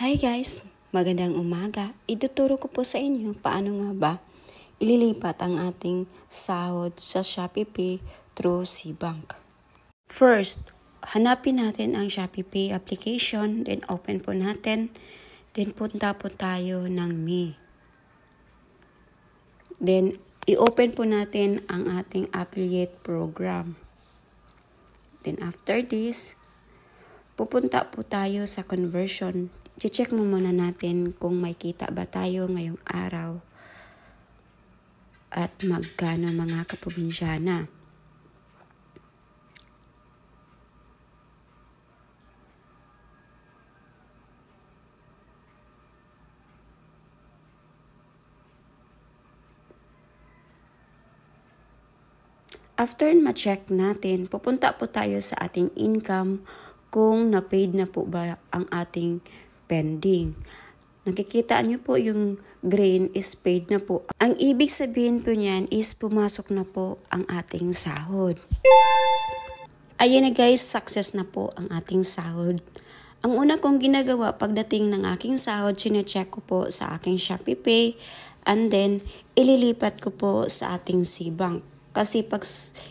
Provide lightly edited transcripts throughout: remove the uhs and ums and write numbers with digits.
Hi guys! Magandang umaga. Ituturo ko po sa inyo paano nga ba ililipat ang ating sahod sa Shopee Pay through Cbank. First, hanapin natin ang Shopee Pay application, then open po natin, then punta po tayo ng Me. Then, i-open po natin ang ating affiliate program. Then after this, pupunta po tayo sa conversion. I-check mo muna natin kung may kita ba tayo ngayong araw at magkano mga kaprobinsyana. After ma-check natin, pupunta po tayo sa ating income kung na-paid na po ba ang ating pending. Nakikita nyo po yung green is paid na po. Ang ibig sabihin po niyan is pumasok na po ang ating sahod. Ayan na guys, success na po ang ating sahod. Ang una kong ginagawa pagdating ng aking sahod, sine-check ko po sa aking Shopee Pay and then ililipat ko po sa ating Cbank. Kasi pag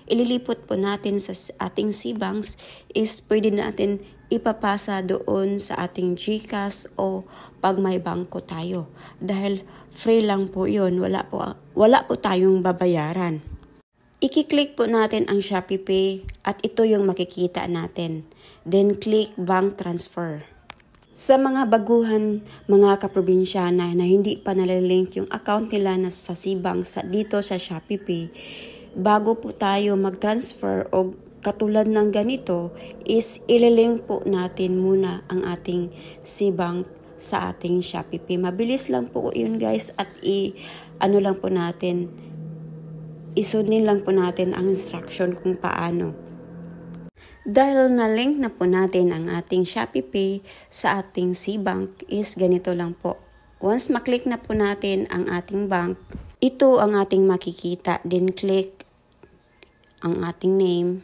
ililipot po natin sa ating Cbank is pwede natin ipapasa doon sa ating GCash o pag may bangko tayo. Dahil free lang po yun, wala po tayong babayaran. I-click po natin ang Shopee Pay at ito yung makikita natin. Then click Bank Transfer. Sa mga baguhan, mga kaprobinsyana na hindi pa nalalink yung account nila na sa Cbank dito sa Shopee Pay, bago po tayo mag-transfer o katulad ng ganito is ililink po natin muna ang ating Cbank sa ating Shopee Pay. Mabilis lang po yun guys at isundin lang po natin ang instruction kung paano. Dahil na-link na po natin ang ating Shopee Pay sa ating Cbank is ganito lang po. Once maklik na po natin ang ating bank, ito ang ating makikita. Then click ang ating name.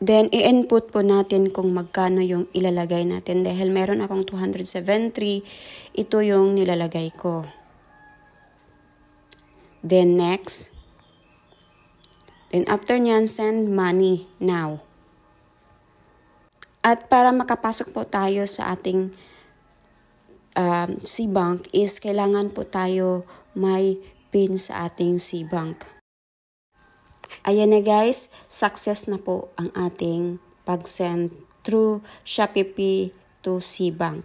Then, i-input po natin kung magkano yung ilalagay natin. Dahil meron akong 273, ito yung nilalagay ko. Then, next. Then, after nyan, send money now. At para makapasok po tayo sa ating Cbank is kailangan po tayo may PIN sa ating Cbank. Ayan na guys, success na po ang ating pag-send through Shopee Pay to Cbank.